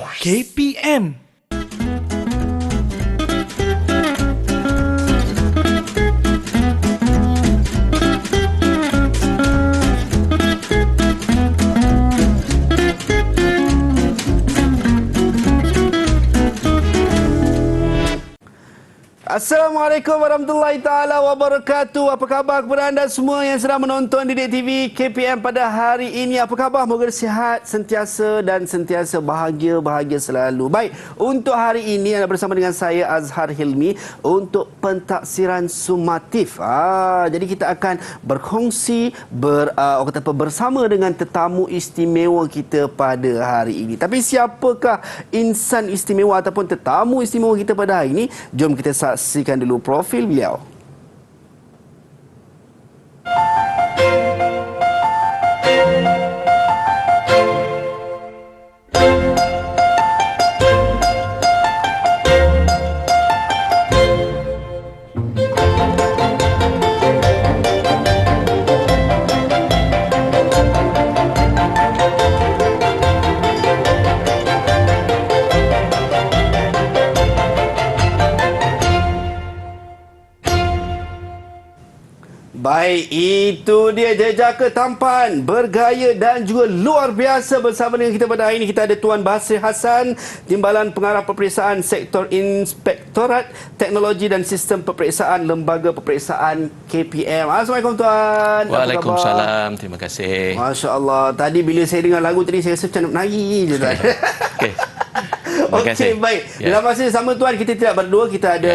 KPM. Assalamualaikum warahmatullahi taala wabarakatuh. Apa khabar kepada anda semua yang sedang menonton Didik TV KPM pada hari ini? Apa khabar? Moga sihat sentiasa dan sentiasa bahagia selalu. Baik, untuk hari ini anda bersama dengan saya Azhar Hilmi untuk pentaksiran sumatif. Jadi kita akan berkongsi bersama dengan tetamu istimewa kita pada hari ini. Tapi siapakah insan istimewa ataupun tetamu istimewa kita pada hari ini? Jom kita saksikan dulu profil beliau. Baik, itu dia jejaka tampan, bergaya dan juga luar biasa bersama dengan kita pada hari ini. Kita ada Tuan Basir Hassan, Timbalan Pengarah Peperiksaan Sektor Inspektorat Teknologi dan Sistem Peperiksaan Lembaga Peperiksaan KPM. Assalamualaikum Tuan. Waalaikumsalam, terima kasih. Masya Allah, tadi bila saya dengar lagu tadi saya rasa macam nak menari je Tuan. Okey. Okey, baik. Dalam masa yang sama Tuan, kita tidak berdua, kita ada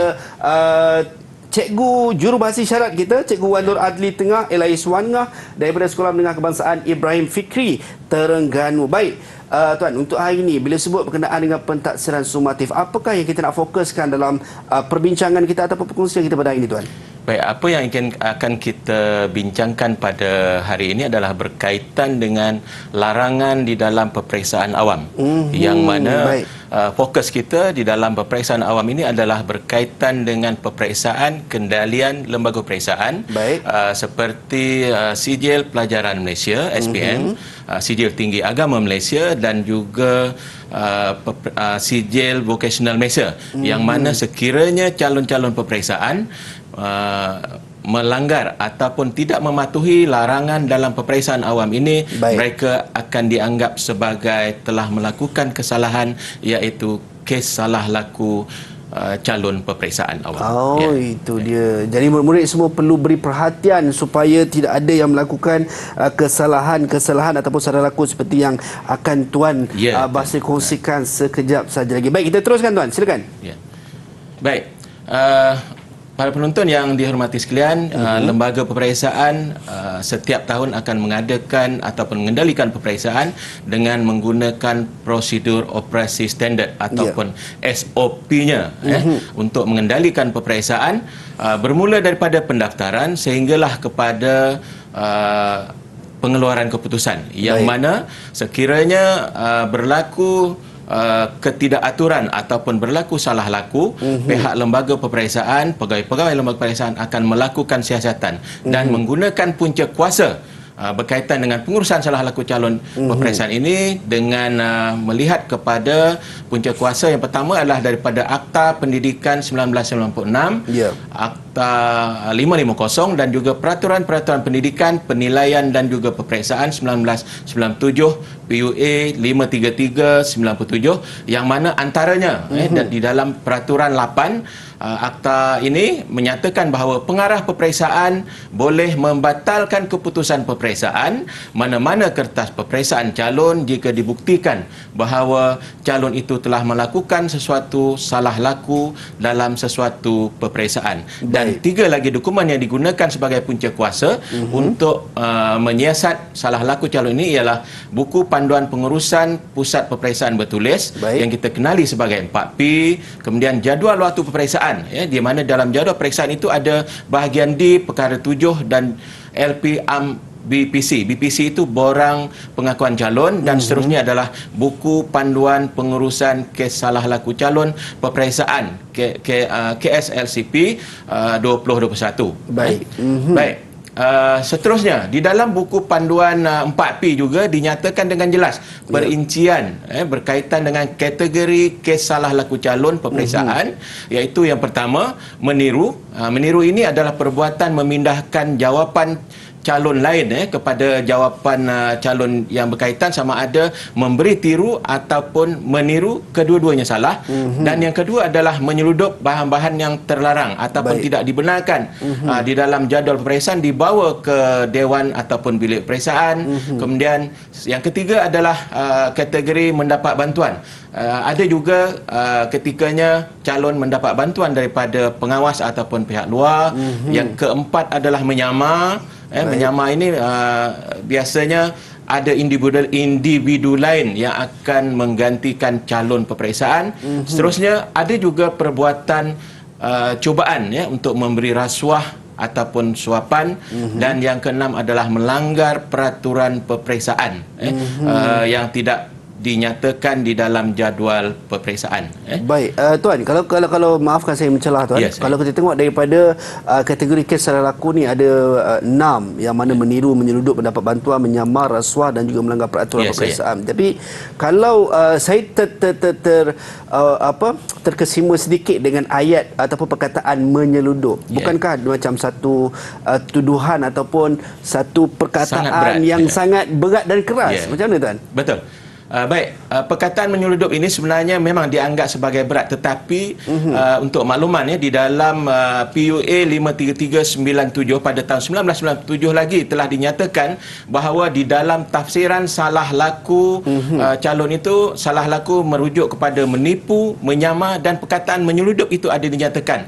Cikgu Jurubahasa Isyarat kita, Cikgu Wan Nur Adli Tengah, LIS Wangah daripada Sekolah Menengah Kebangsaan Ibrahim Fikri, Terengganu. Baik, Tuan, untuk hari ini bila sebut berkenaan dengan pentaksiran sumatif, apakah yang kita nak fokuskan dalam perbincangan kita ataupun perkongsian kita pada hari ini, Tuan? Baik, apa yang akan kita bincangkan pada hari ini adalah berkaitan dengan larangan di dalam peperiksaan awam. Yang mana fokus kita di dalam peperiksaan awam ini adalah berkaitan dengan peperiksaan kendalian lembaga peperiksaan seperti Sijil Pelajaran Malaysia SPM, Sijil Tinggi Agama Malaysia dan juga Sijil Vocational Malaysia, yang mana sekiranya calon-calon peperiksaan melanggar ataupun tidak mematuhi larangan dalam peperiksaan awam ini, mereka akan dianggap sebagai telah melakukan kesalahan, iaitu kes salah laku calon peperiksaan awam. Itu dia. Jadi murid-murid semua perlu beri perhatian supaya tidak ada yang melakukan kesalahan ataupun salah laku seperti yang akan Tuan Basir kongsikan sekejap saja lagi. Baik, kita teruskan Tuan, silakan. Baik. Para penonton yang dihormati sekalian, lembaga peperiksaan setiap tahun akan mengadakan ataupun mengendalikan peperiksaan dengan menggunakan prosedur operasi standard ataupun SOP-nya untuk mengendalikan peperiksaan, bermula daripada pendaftaran sehinggalah kepada pengeluaran keputusan, yang mana sekiranya berlaku ketidakaturan ataupun berlaku salah laku, pihak lembaga peperiksaan, pegawai-pegawai lembaga peperiksaan akan melakukan siasatan dan menggunakan punca kuasa berkaitan dengan pengurusan salah laku calon peperiksaan ini dengan melihat kepada punca kuasa yang pertama adalah daripada Akta Pendidikan 1996, Akta 550 dan juga Peraturan-Peraturan Pendidikan, Penilaian dan juga Peperiksaan 1997, PUA 533/97, yang mana antaranya di dalam Peraturan 8 akta ini menyatakan bahawa pengarah peperiksaan boleh membatalkan keputusan peperiksaan mana-mana kertas peperiksaan calon jika dibuktikan bahawa calon itu telah melakukan sesuatu salah laku dalam sesuatu peperiksaan. Dan 3 lagi dokumen yang digunakan sebagai punca kuasa untuk menyiasat salah laku calon ini ialah buku panduan pengurusan pusat peperiksaan bertulis yang kita kenali sebagai 4P, kemudian jadual waktu peperiksaan, di mana dalam jadual peperiksaan itu ada bahagian D perkara 7 dan LP BPC. BPC itu borang pengakuan calon dan seterusnya adalah buku panduan pengurusan kes salah laku calon peperiksaan KSLCP 2021. Baik. Baik. seterusnya di dalam buku panduan 4P juga dinyatakan dengan jelas perincian berkaitan dengan kategori kes salah laku calon peperiksaan, iaitu yang pertama meniru. Meniru ini adalah perbuatan memindahkan jawapan calon lain kepada jawapan calon yang berkaitan, sama ada memberi tiru ataupun meniru, kedua-duanya salah. Dan yang kedua adalah menyeludup bahan-bahan yang terlarang ataupun tidak dibenarkan di dalam jadual peperiksaan dibawa ke dewan ataupun bilik peperiksaan. Kemudian yang ketiga adalah kategori mendapat bantuan. Ada juga ketikanya calon mendapat bantuan daripada pengawas ataupun pihak luar. Yang keempat adalah menyamar. Menyamar ini biasanya ada individu lain yang akan menggantikan calon peperiksaan. Seterusnya ada juga perbuatan cubaan untuk memberi rasuah ataupun suapan. Dan yang keenam adalah melanggar peraturan peperiksaan yang tidak dinyatakan di dalam jadual peperiksaan. Baik, Tuan, kalau maafkan saya mencelah, Tuan. Yes, kalau kita tengok daripada kategori kes salah laku ni ada 6 yang mana meniru, menyeludup, mendapat bantuan, menyamar, rasuah dan juga melanggar peraturan peperiksaan. Tapi kalau saya terkesima sedikit dengan ayat ataupun perkataan menyeludup, bukankah macam satu tuduhan ataupun satu perkataan yang sangat berat dan keras? Macam mana, Tuan? Betul. Baik, perkataan menyeludup ini sebenarnya memang dianggap sebagai berat, tetapi untuk makluman di dalam PUA 53397 pada tahun 1997 lagi telah dinyatakan bahawa di dalam tafsiran salah laku calon itu, salah laku merujuk kepada menipu, menyamar, dan perkataan menyeludup itu ada dinyatakan.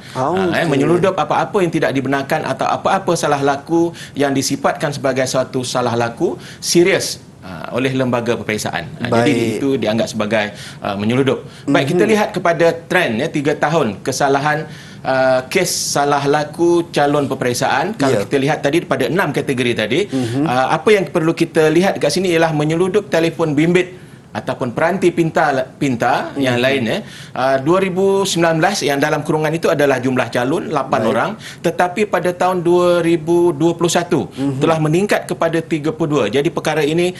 Menyeludup apa-apa yang tidak dibenarkan atau apa-apa salah laku yang disifatkan sebagai suatu salah laku serius oleh lembaga peperiksaan. Jadi itu dianggap sebagai menyeludup. Baik, kita lihat kepada trend 3 tahun kesalahan kes salah laku calon peperiksaan. Kalau kita lihat tadi pada 6 kategori tadi, apa yang perlu kita lihat dekat sini ialah menyeludup telefon bimbit ataupun peranti pintar yang lain. 2019 yang dalam kurungan itu adalah jumlah calon 8 orang, tetapi pada tahun 2021 telah meningkat kepada 32. Jadi perkara ini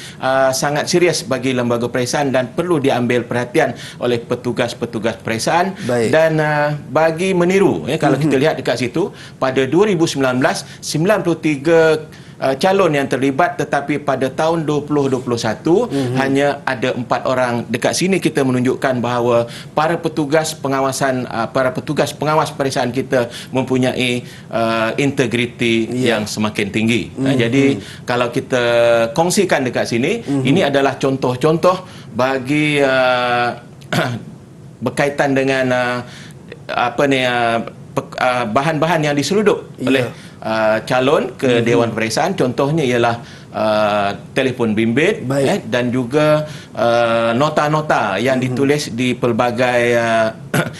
sangat serius bagi lembaga peperiksaan dan perlu diambil perhatian oleh petugas-petugas peperiksaan. Dan bagi meniru, kalau kita lihat dekat situ pada 2019 93 calon yang terlibat, tetapi pada tahun 2021 hanya ada 4 orang. Dekat sini kita menunjukkan bahawa para petugas pengawasan, para petugas pengawas peperiksaan kita mempunyai integriti yang semakin tinggi. Jadi kalau kita kongsikan dekat sini, ini adalah contoh-contoh bagi berkaitan dengan bahan-bahan yang diseludup oleh calon ke Dewan Peperiksaan. Contohnya ialah telefon bimbit dan juga nota-nota yang ditulis di pelbagai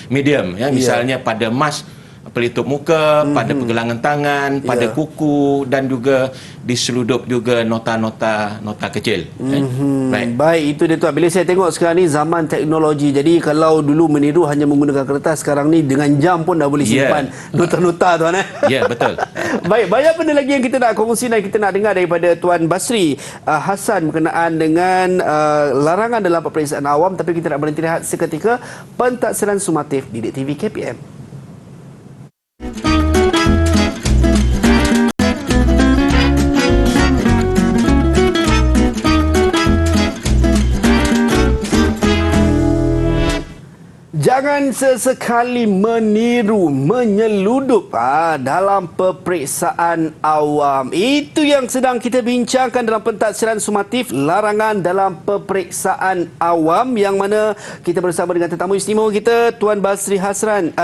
medium, misalnya pada mas pelitup muka, pada pergelangan tangan, pada kuku, dan juga diseludup juga nota-nota kecil. Baik, itu dia, Tuan. Bila saya tengok sekarang ni zaman teknologi, jadi kalau dulu meniru hanya menggunakan kertas, sekarang ni dengan jam pun dah boleh simpan nota-nota, Tuan. Ya, betul. Baik, banyak benda lagi yang kita nak kongsi dan kita nak dengar daripada Tuan Basri Hassan berkenaan dengan larangan dalam peperiksaan awam. Tapi kita nak berhenti rehat seketika. Pentaksiran sumatif Didik TV KPM. Jangan sesekali meniru, menyeludup dalam peperiksaan awam. Itu yang sedang kita bincangkan dalam pentaksiran sumatif, larangan dalam peperiksaan awam, yang mana kita bersama dengan tetamu istimewa kita, Tuan Basri Hassan,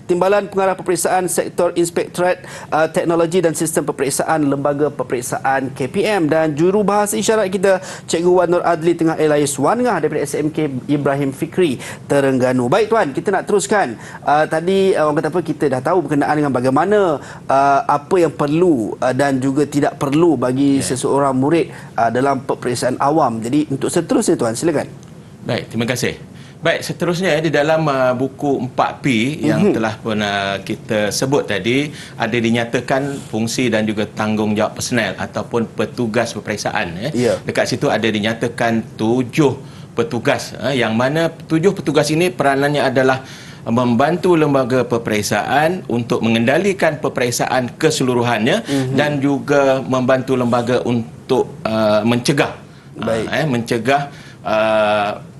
Timbalan Pengarah Peperiksaan Sektor Inspektorat Teknologi dan Sistem Peperiksaan Lembaga Peperiksaan KPM, dan jurubahasa isyarat kita Cikgu Wan Nur Adli Tengah Elais Wangah daripada SMK Ibrahim Fikri, Terengganu. Baik, Tuan, kita nak teruskan. Tadi orang kata apa, kita dah tahu berkenaan dengan bagaimana apa yang perlu dan juga tidak perlu bagi seseorang murid dalam peperiksaan awam. Jadi untuk seterusnya, Tuan, silakan. Baik, terima kasih. Baik, seterusnya di dalam buku 4P yang telah pun kita sebut tadi, ada dinyatakan fungsi dan juga tanggungjawab personel ataupun petugas peperiksaan. Ya. Dekat situ ada dinyatakan 7 petugas, yang mana 7 petugas ini peranannya adalah membantu lembaga peperiksaan untuk mengendalikan peperiksaan keseluruhannya dan juga membantu lembaga untuk mencegah mencegah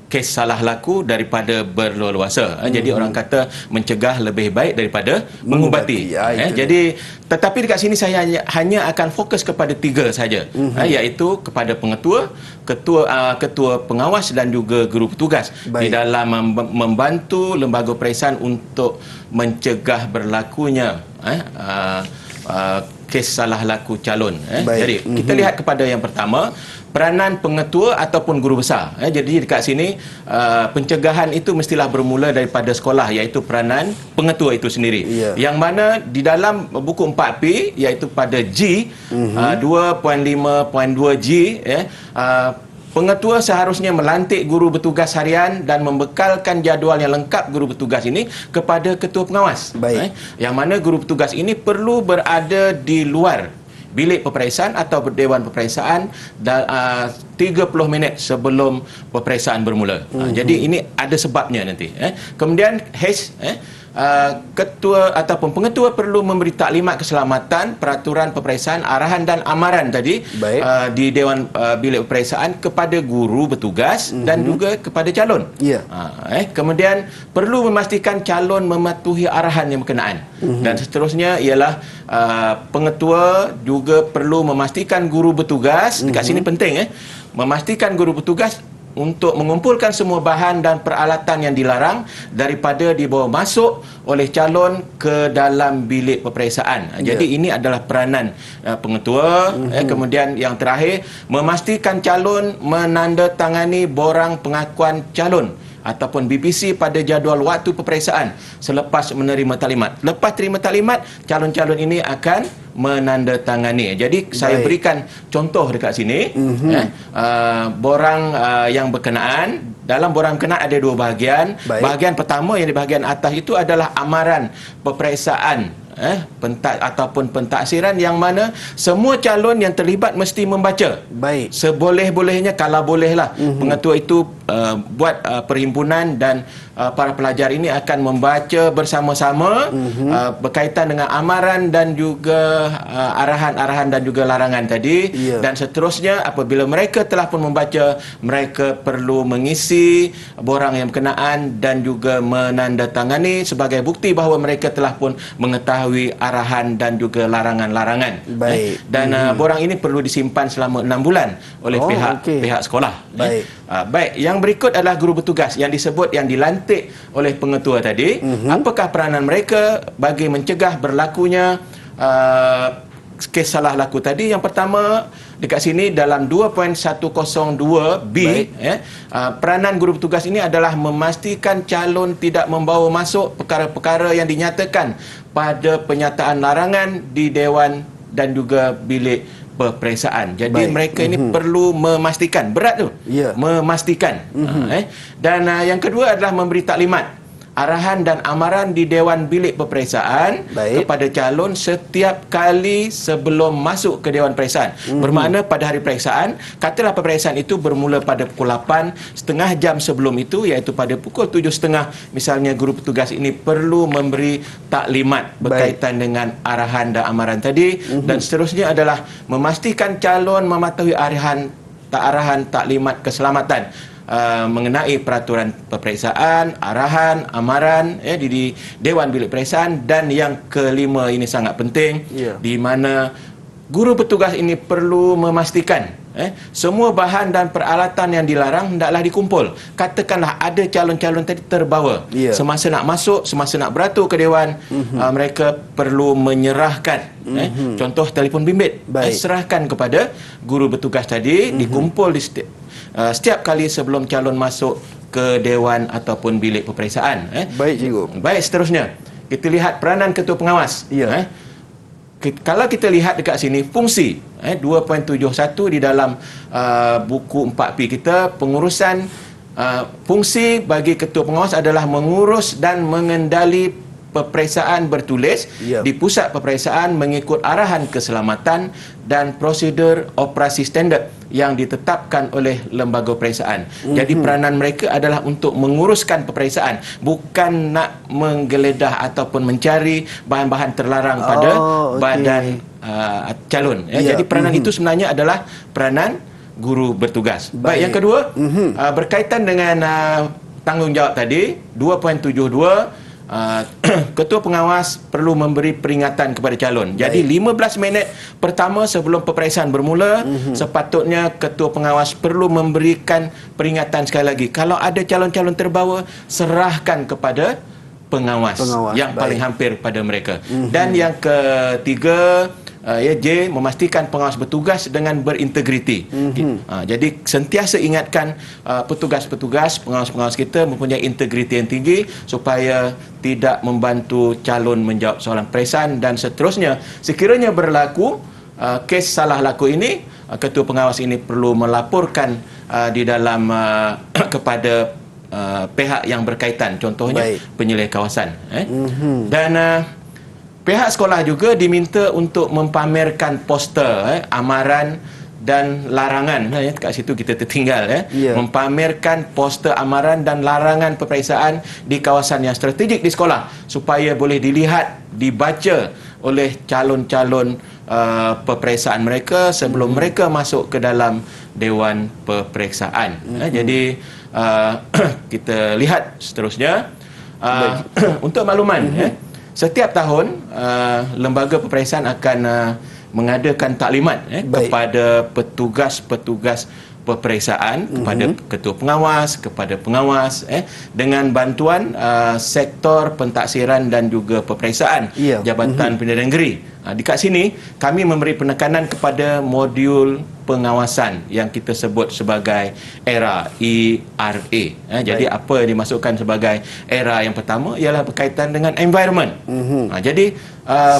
kes salah laku daripada berleluasa. Jadi orang kata mencegah lebih baik daripada mengubati. Jadi tetapi dekat sini saya hanya akan fokus kepada 3 saja, iaitu kepada pengetua, ketua pengawas dan juga guru petugas di dalam membantu lembaga peperiksaan untuk mencegah berlakunya kes salah laku calon. Jadi kita lihat kepada yang pertama, peranan pengetua ataupun guru besar. Jadi dekat sini pencegahan itu mestilah bermula daripada sekolah, iaitu peranan pengetua itu sendiri. Yang mana di dalam buku 4P, iaitu pada G 2.5.2G, pengetua seharusnya melantik guru bertugas harian dan membekalkan jadual yang lengkap guru bertugas ini kepada ketua pengawas. Yang mana guru bertugas ini perlu berada di luar bilik peperiksaan atau dewan peperiksaan 30 minit sebelum peperiksaan bermula. Jadi ini ada sebabnya nanti. Kemudian H, ketua ataupun pengetua perlu memberi taklimat keselamatan, peraturan peperiksaan, arahan dan amaran tadi di dewan bilik peperiksaan kepada guru bertugas dan juga kepada calon. Kemudian perlu memastikan calon mematuhi arahan yang berkenaan. Dan seterusnya ialah pengetua juga perlu memastikan guru bertugas, dekat sini penting, memastikan guru bertugas untuk mengumpulkan semua bahan dan peralatan yang dilarang daripada dibawa masuk oleh calon ke dalam bilik peperiksaan. Jadi ini adalah peranan pengetua. Kemudian yang terakhir, memastikan calon menandatangani borang pengakuan calon ataupun BPC pada jadual waktu peperiksaan selepas menerima taklimat. Lepas terima taklimat, calon-calon ini akan menandatangani. Jadi saya berikan contoh dekat sini. Borang yang berkenaan, dalam borang berkenaan ada 2 bahagian. Bahagian pertama yang di bahagian atas itu adalah amaran peperiksaan ataupun pentaksiran, yang mana semua calon yang terlibat mesti membaca. Seboleh-bolehnya, kalau bolehlah, pengetua itu buat perhimpunan dan para pelajar ini akan membaca bersama-sama berkaitan dengan amaran dan juga arahan-arahan dan juga larangan tadi. Dan seterusnya, apabila mereka telah pun membaca, mereka perlu mengisi borang yang berkenaan dan juga menandatangani sebagai bukti bahawa mereka telah pun mengetahui arahan dan juga larangan-larangan. Dan borang ini perlu disimpan selama 6 bulan oleh pihak sekolah. Baik, yang berikut adalah guru bertugas yang disebut, yang dilantik oleh pengetua tadi. Apakah peranan mereka bagi mencegah berlakunya kes salah laku tadi? Yang pertama, dekat sini dalam 2.102B, peranan guru bertugas ini adalah memastikan calon tidak membawa masuk perkara-perkara yang dinyatakan pada penyataan larangan di dewan dan juga bilik peperiksaan. Jadi mereka ini perlu memastikan, berat tu, memastikan. Dan yang kedua adalah memberi taklimat, arahan dan amaran di dewan bilik peperiksaan kepada calon setiap kali sebelum masuk ke dewan peperiksaan. Bermakna pada hari peperiksaan, katalah peperiksaan itu bermula pada pukul 8, setengah jam sebelum itu, iaitu pada pukul 7.30, misalnya guru petugas ini perlu memberi taklimat berkaitan dengan arahan dan amaran tadi. Dan seterusnya adalah memastikan calon mematuhi arahan taklimat keselamatan mengenai peraturan peperiksaan, arahan, amaran di Dewan Bilik Peperiksaan. Dan yang kelima, ini sangat penting, di mana guru petugas ini perlu memastikan semua bahan dan peralatan yang dilarang hendaklah dikumpul. Katakanlah ada calon-calon tadi terbawa, semasa nak masuk, semasa nak beratur ke dewan, mereka perlu menyerahkan contoh telefon bimbit, serahkan kepada guru bertugas tadi, dikumpul di setiap kali sebelum calon masuk ke dewan ataupun bilik peperiksaan. Baik, cikgu. Baik, seterusnya kita lihat peranan ketua pengawas. Kalau kita lihat dekat sini, fungsi 2.71 di dalam buku 4P kita, pengurusan fungsi bagi ketua pengawas adalah mengurus dan mengendali peperiksaan bertulis di pusat peperiksaan mengikut arahan keselamatan dan prosedur operasi standard yang ditetapkan oleh lembaga peperiksaan. Jadi peranan mereka adalah untuk menguruskan peperiksaan, bukan nak menggeledah ataupun mencari bahan-bahan terlarang pada badan calon. Jadi peranan itu sebenarnya adalah peranan guru bertugas. Baik, yang kedua, berkaitan dengan tanggungjawab tadi, 2.72, ketua pengawas perlu memberi peringatan kepada calon. Jadi 15 minit pertama sebelum peperiksaan bermula, sepatutnya ketua pengawas perlu memberikan peringatan sekali lagi. Kalau ada calon-calon terbawa, serahkan kepada pengawas yang paling hampir pada mereka. Dan yang ketiga, J, memastikan pengawas bertugas dengan berintegriti. Jadi sentiasa ingatkan petugas-petugas, pengawas-pengawas kita mempunyai integriti yang tinggi supaya tidak membantu calon menjawab soalan peperiksaan dan seterusnya. Sekiranya berlaku kes salah laku ini, ketua pengawas ini perlu melaporkan di dalam kepada pihak yang berkaitan, contohnya penyelidik kawasan. Dan pihak sekolah juga diminta untuk mempamerkan poster amaran dan larangan. Kat situ kita tertinggal. Mempamerkan poster amaran dan larangan peperiksaan di kawasan yang strategik di sekolah supaya boleh dilihat, dibaca oleh calon-calon peperiksaan mereka sebelum mereka masuk ke dalam Dewan Peperiksaan. Jadi kita lihat seterusnya. Untuk makluman, setiap tahun lembaga peperiksaan akan mengadakan taklimat kepada petugas-petugas peperiksaan, kepada ketua pengawas, kepada pengawas dengan bantuan sektor pentaksiran dan juga peperiksaan Jabatan Pendidikan Negeri. Dekat sini kami memberi penekanan kepada modul pengawasan yang kita sebut sebagai ERA, ERA. Jadi apa yang dimasukkan sebagai ERA yang pertama ialah berkaitan dengan environment. Jadi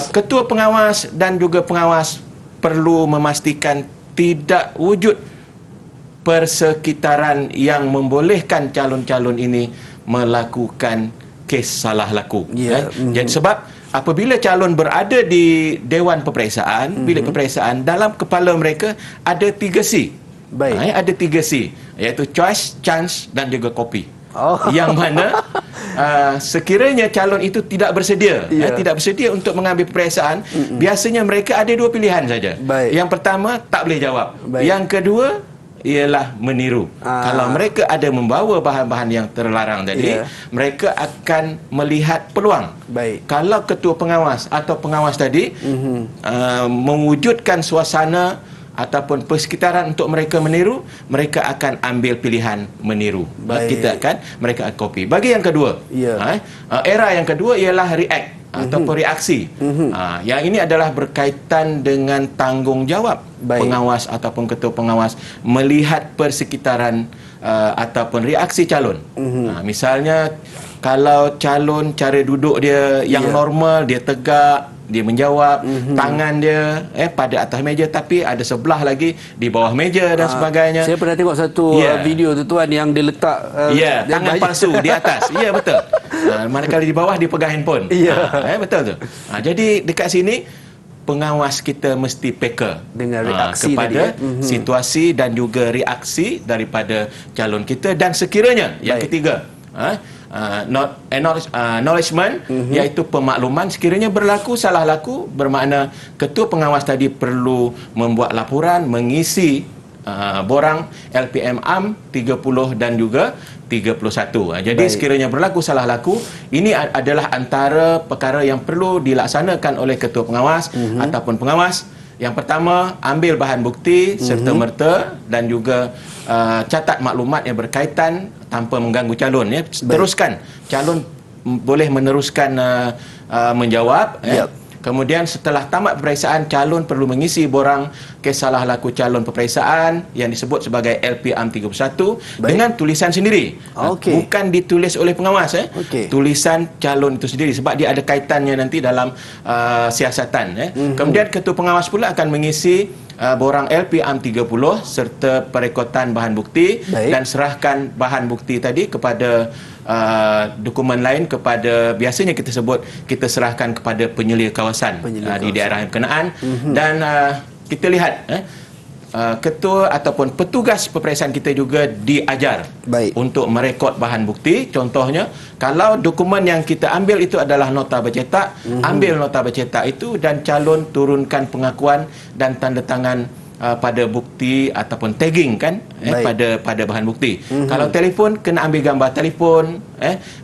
ketua pengawas dan juga pengawas perlu memastikan tidak wujud persekitaran yang membolehkan calon-calon ini melakukan kes salah laku. Jadi sebab apabila calon berada di Dewan Peperiksaan, bilik peperiksaan, dalam kepala mereka ada 3C. Ada 3C, iaitu choice, chance dan juga copy. Yang mana sekiranya calon itu tidak bersedia, tidak bersedia untuk mengambil peperiksaan, biasanya mereka ada dua pilihan saja. Yang pertama, tak boleh jawab. Yang kedua ialah meniru. Kalau mereka ada membawa bahan-bahan yang terlarang tadi, mereka akan melihat peluang. Kalau ketua pengawas atau pengawas tadi mewujudkan suasana ataupun persekitaran untuk mereka meniru, mereka akan ambil pilihan meniru. Mereka akan copy. Bagi yang kedua, era yang kedua ialah react ataupun reaksi. Yang ini adalah berkaitan dengan tanggungjawab pengawas ataupun ketua pengawas melihat persekitaran ataupun reaksi calon. Misalnya kalau calon cara duduk dia yang normal, dia tegak, dia menjawab, tangan dia pada atas meja tapi ada sebelah lagi di bawah meja dan sebagainya. Saya pernah tengok satu video tu tuan yang dia letak tangan palsu di atas. Betul. Manakala di bawah dia pegang handphone. Betul tu. Jadi dekat sini pengawas kita mesti peka dengan reaksi kepada situasi dan juga reaksi daripada calon kita. Dan sekiranya yang ketiga, acknowledgement, iaitu pemakluman sekiranya berlaku salah laku, bermakna ketua pengawas tadi perlu membuat laporan mengisi borang LPM AM 30 dan juga 31. Jadi sekiranya berlaku salah laku, ini adalah antara perkara yang perlu dilaksanakan oleh ketua pengawas ataupun pengawas. Yang pertama, ambil bahan bukti serta-merta dan juga catat maklumat yang berkaitan tanpa mengganggu calon. Teruskan. Calon boleh meneruskan menjawab. Kemudian setelah tamat peperiksaan, calon perlu mengisi borang kes salah laku calon peperiksaan yang disebut sebagai LPM 31 dengan tulisan sendiri. Bukan ditulis oleh pengawas. Tulisan calon itu sendiri sebab dia ada kaitannya nanti dalam siasatan. Kemudian ketua pengawas pula akan mengisi borang LPM 30 serta perekotan bahan bukti dan serahkan bahan bukti tadi kepada dokumen lain kepada, biasanya kita sebut, kita serahkan kepada penyelia kawasan, di daerah yang berkenaan. Dan kita lihat ketua ataupun petugas peperiksaan kita juga diajar untuk merekod bahan bukti. Contohnya, kalau dokumen yang kita ambil itu adalah nota bercetak, ambil nota bercetak itu dan calon turunkan pengakuan dan tanda tangan pada bukti ataupun tagging kan pada bahan bukti. Kalau telefon, kena ambil gambar telefon,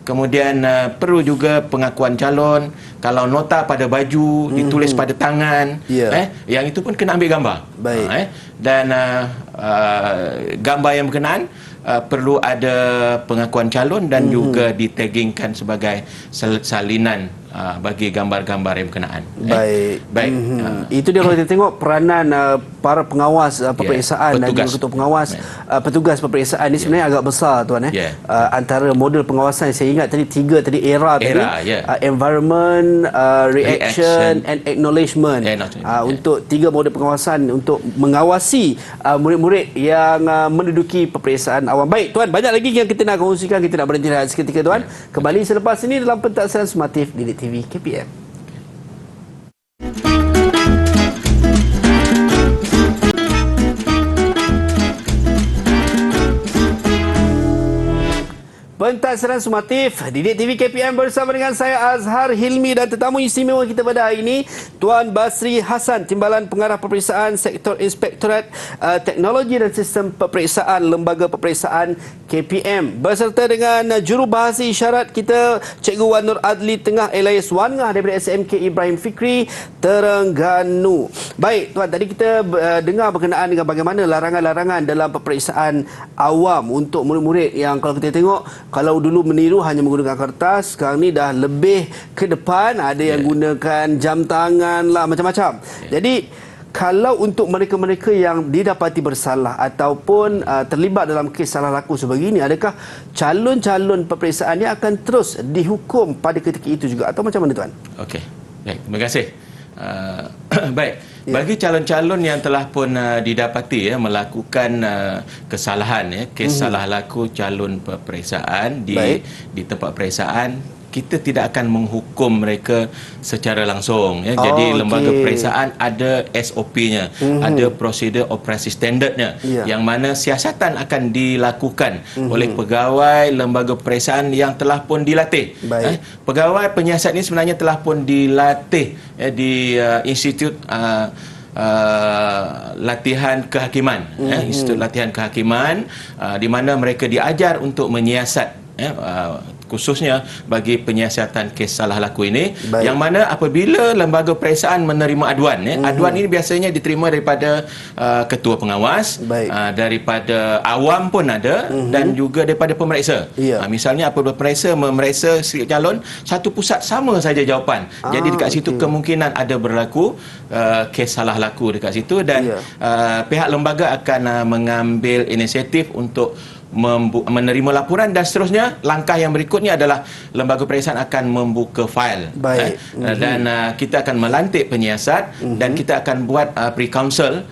kemudian perlu juga pengakuan calon. Kalau nota pada baju ditulis pada tangan, yang itu pun kena ambil gambar. Dan gambar yang berkenaan perlu ada pengakuan calon dan juga ditaggingkan sebagai salinan bagi gambar-gambar yang berkenaan. Baik. Itu dia kalau kita tengok peranan para pengawas peperiksaan dan juga ketua pengawas, petugas peperiksaan ini sebenarnya agak besar, tuan. Antara model pengawasan saya ingat tadi 3 tadi era tadi, environment, reaction and acknowledgement. Untuk 3 model pengawasan untuk mengawasi murid-murid yang menduduki peperiksaan awam. Baik, tuan, banyak lagi yang kita nak kongsikan, kita nak berhenti rehat seketika, tuan. Kembali selepas ini dalam pentaksaan Sumatif Didik TV KPM. Pentaksaan Sumatif Didik TV KPM bersama dengan saya Azhar Hilmi dan tetamu istimewa kita pada hari ini, Tuan Basri Hassan, Timbalan Pengarah Peperiksaan Sektor Inspektorat Teknologi dan Sistem Peperiksaan Lembaga Peperiksaan KPM, beserta dengan jurubahasa isyarat kita Cikgu Wan Nur Adli Tengah Elias Wan Ngah daripada SMK Ibrahim Fikri, Terengganu. Baik, Tuan, tadi kita dengar berkenaan dengan bagaimana larangan-larangan dalam peperiksaan awam untuk murid-murid yang kalau kita tengok, kalau dulu meniru hanya menggunakan kertas, sekarang ni dah lebih ke depan, ada yang gunakan jam tangan lah, macam-macam. Jadi kalau untuk mereka-mereka yang didapati bersalah ataupun terlibat dalam kes salah laku sebegini, adakah calon-calon peperiksaan ini akan terus dihukum pada ketika itu juga atau macam mana, Tuan? Okey. Baik, terima kasih. Baik, bagi calon-calon yang telah pun didapati melakukan kesalahan, kes salah laku calon peperiksaan di tempat peperiksaan, kita tidak akan menghukum mereka secara langsung. Jadi lembaga peperiksaan ada SOP-nya, ada prosedur operasi standardnya, yang mana siasatan akan dilakukan oleh pegawai lembaga peperiksaan yang telah pun dilatih. Pegawai penyiasat ini sebenarnya telah pun dilatih di Institut Latihan Kehakiman, Institut Latihan Kehakiman, di mana mereka diajar untuk menyiasat, khususnya bagi penyiasatan kes salah laku ini. Yang mana apabila lembaga peperiksaan menerima aduan, aduan ini biasanya diterima daripada ketua pengawas, daripada awam pun ada, dan juga daripada pemeriksa. Misalnya apabila pemeriksa memeriksa calon, satu pusat sama saja jawapan. Jadi dekat situ kemungkinan ada berlaku kes salah laku dekat situ, dan pihak lembaga akan mengambil inisiatif untuk menerima laporan, dan seterusnya langkah yang berikutnya adalah lembaga peperiksaan akan membuka fail. Dan kita akan melantik penyiasat, dan kita akan buat pre-counsel,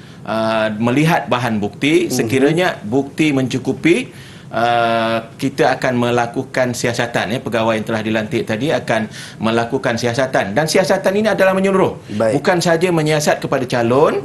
melihat bahan bukti. Sekiranya bukti mencukupi, kita akan melakukan siasatan. Pegawai yang telah dilantik tadi akan melakukan siasatan, dan siasatan ini adalah menyeluruh. Bukan saja menyiasat kepada calon,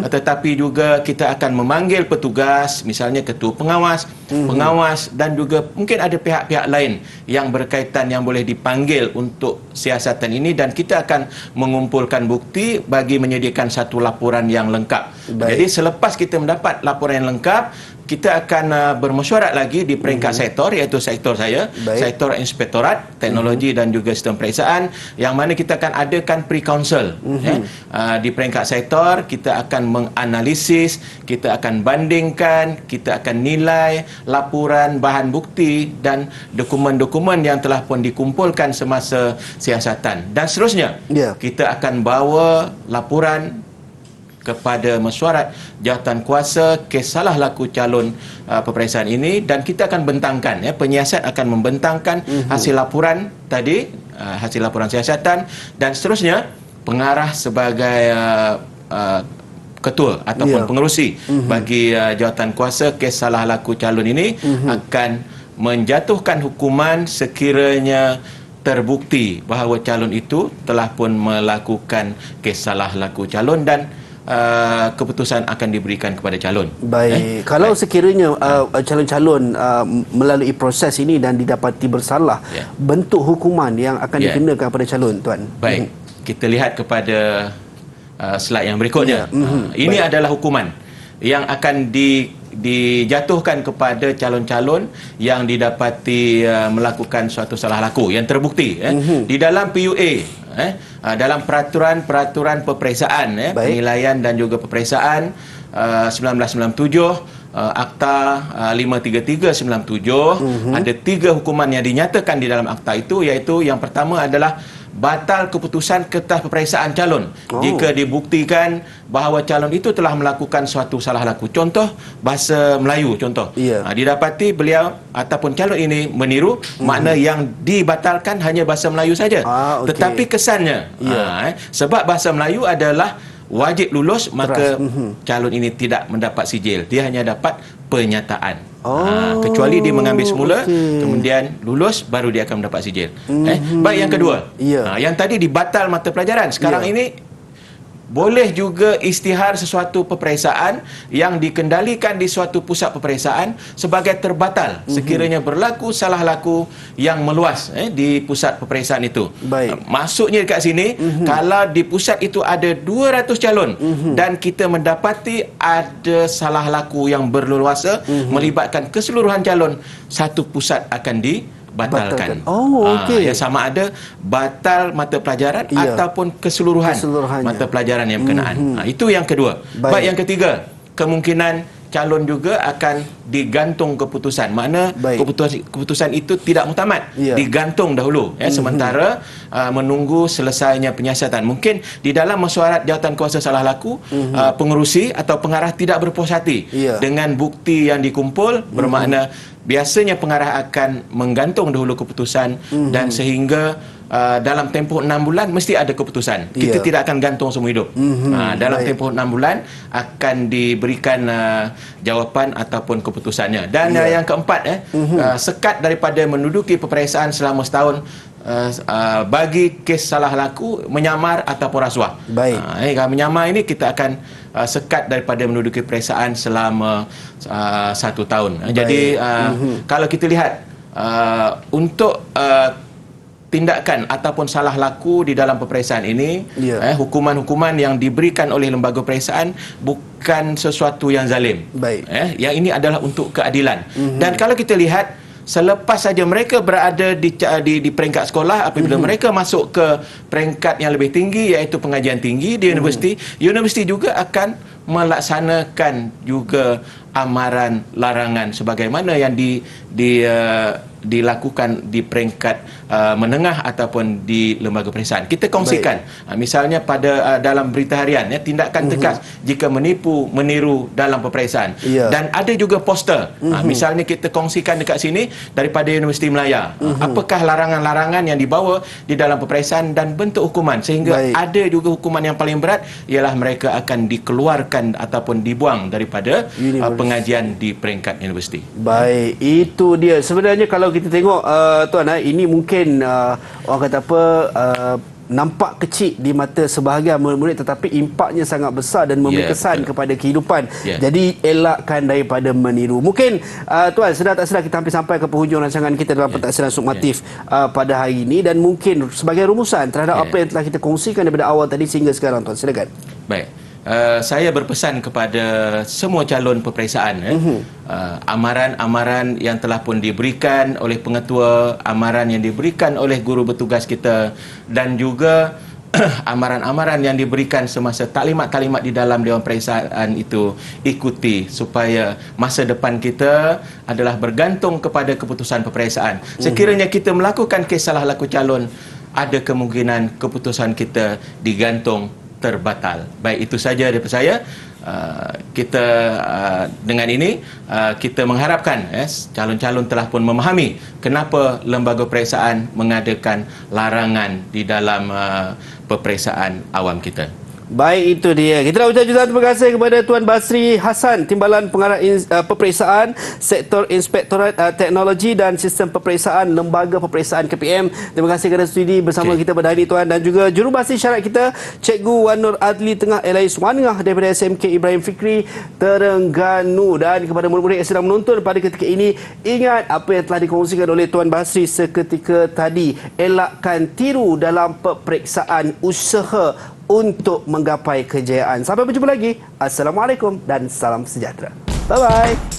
tetapi juga kita akan memanggil petugas, misalnya ketua pengawas, pengawas, dan juga mungkin ada pihak-pihak lain yang berkaitan yang boleh dipanggil untuk siasatan ini, dan kita akan mengumpulkan bukti bagi menyediakan satu laporan yang lengkap. Jadi selepas kita mendapat laporan yang lengkap, kita akan bermesyuarat lagi di peringkat sektor, iaitu sektor saya, sektor inspektorat teknologi dan juga sistem periksaan, yang mana kita akan adakan pre-counsel. Di peringkat sektor kita akan menganalisis, kita akan bandingkan, kita akan nilai laporan, bahan bukti dan dokumen-dokumen yang telah pun dikumpulkan semasa siasatan, dan seterusnya. Kita akan bawa laporan kepada mesyuarat jawatankuasa kes salah laku calon peperiksaan ini, dan kita akan bentangkan, penyiasat akan membentangkan hasil laporan tadi, hasil laporan siasatan, dan seterusnya pengarah sebagai ketua ataupun pengerusi bagi jawatankuasa kes salah laku calon ini akan menjatuhkan hukuman sekiranya terbukti bahawa calon itu telah pun melakukan kes salah laku calon, dan keputusan akan diberikan kepada calon. Baik. Kalau sekiranya calon-calon melalui proses ini dan didapati bersalah, bentuk hukuman yang akan dikenakan kepada calon, Tuan. Baik. Kita lihat kepada slide yang berikutnya. Ini adalah hukuman yang akan dijatuhkan kepada calon-calon yang didapati melakukan suatu salah laku yang terbukti di dalam PUA, dalam peraturan peperiksaan, penilaian dan juga peperiksaan 1997, Akta 533/97. Ada 3 hukuman yang dinyatakan di dalam akta itu, iaitu yang pertama adalah batal keputusan kertas peperiksaan calon jika dibuktikan bahawa calon itu telah melakukan suatu salah laku. Contoh, bahasa Melayu contoh. Didapati beliau ataupun calon ini meniru, makna yang dibatalkan hanya bahasa Melayu saja. Tetapi kesannya sebab bahasa Melayu adalah wajib lulus, maka calon ini tidak mendapat sijil, dia hanya dapat penyataan. Kecuali dia mengambil semula, kemudian lulus, baru dia akan mendapat sijil. Baik, yang kedua, yang tadi dibatal mata pelajaran, sekarang ini boleh juga isytihar sesuatu peperiksaan yang dikendalikan di suatu pusat peperiksaan sebagai terbatal sekiranya berlaku salah laku yang meluas di pusat peperiksaan itu. Maksudnya dekat sini, kalau di pusat itu ada 200 calon dan kita mendapati ada salah laku yang berleluasa melibatkan keseluruhan calon, satu pusat akan dibatalkan. Yang sama ada batal mata pelajaran ataupun keseluruhan mata pelajaran yang berkenaan. Itu yang kedua. Baik, yang ketiga, kemungkinan calon juga akan digantung keputusan. Makna keputusan itu tidak muktamad, digantung dahulu sementara menunggu selesainya penyiasatan. Mungkin di dalam mesyuarat jawatankuasa salah laku, pengerusi atau pengarah tidak berpuas hati dengan bukti yang dikumpul, bermakna biasanya pengarah akan menggantung dahulu keputusan, dan sehingga dalam tempoh 6 bulan mesti ada keputusan. Kita tidak akan gantung seumur hidup. Dalam tempoh 6 bulan akan diberikan jawapan ataupun keputusannya. Dan yang keempat, sekat daripada menduduki peperiksaan selama setahun bagi kes salah laku menyamar ataupun rasuah. Kalau menyamar ini kita akan sekat daripada menduduki peperiksaan selama 1 tahun. Jadi kalau kita lihat untuk tindakan ataupun salah laku di dalam peperiksaan ini, hukuman-hukuman yang diberikan oleh lembaga peperiksaan bukan sesuatu yang zalim. Yang ini adalah untuk keadilan. Dan kalau kita lihat, selepas saja mereka berada di peringkat sekolah, apabila mereka masuk ke peringkat yang lebih tinggi, iaitu pengajian tinggi di universiti, universiti juga akan melaksanakan juga amaran larangan sebagaimana yang dilakukan di peringkat menengah ataupun di lembaga peperiksaan. Kita kongsikan misalnya pada dalam berita harian, tindakan tegas jika meniru dalam peperiksaan. Dan ada juga poster. Misalnya kita kongsikan dekat sini daripada Universiti Melaya. Apakah larangan-larangan yang dibawa di dalam peperiksaan dan bentuk hukuman, sehingga ada juga hukuman yang paling berat ialah mereka akan dikeluarkan ataupun dibuang daripada pengajian di peringkat universiti. Baik, itu dia. Sebenarnya kalau kita tengok Tuan, ini mungkin orang kata apa, nampak kecil di mata sebahagian murid-murid, tetapi impaknya sangat besar dan memberi kesan kepada kehidupan. Jadi elakkan daripada meniru. Mungkin Tuan, sedar tak sedar kita hampir sampai ke penghujung rancangan kita dalam pentadbiran sukmatif pada hari ini, dan mungkin sebagai rumusan terhadap apa yang telah kita kongsikan daripada awal tadi sehingga sekarang, Tuan, silakan. Baik. saya berpesan kepada semua calon peperiksaan amaran-amaran yang telah pun diberikan oleh pengetua, amaran yang diberikan oleh guru bertugas kita dan juga amaran-amaran yang diberikan semasa taklimat-taklimat di dalam Dewan Periksaan itu ikuti supaya masa depan kita adalah bergantung kepada keputusan peperiksaan. Sekiranya kita melakukan kes salah laku calon, ada kemungkinan keputusan kita digantung terbatal. Baik, itu saja daripada saya. Kita dengan ini kita mengharapkan calon-calon telah pun memahami kenapa lembaga peperiksaan mengadakan larangan di dalam peperiksaan awam kita. Baik, itu dia. Kita nak ucap jutaan terima kasih kepada Tuan Basri Hassan, Timbalan Pengarah Peperiksaan Sektor Inspektorat Teknologi dan Sistem Peperiksaan Lembaga Peperiksaan KPM. Terima kasih kerana studi bersama kita pada hari ini, Tuan. Dan juga jurubahasa syarat kita Cikgu Wan Nur Adli Tengah LIS Wanengah daripada SMK Ibrahim Fikri Terengganu. Dan kepada murid-murid yang sedang menonton pada ketika ini, ingat apa yang telah dikongsikan oleh Tuan Basri seketika tadi. Elakkan tiru dalam peperiksaan usaha untuk menggapai kejayaan. Sampai berjumpa lagi. Assalamualaikum dan salam sejahtera. Bye-bye.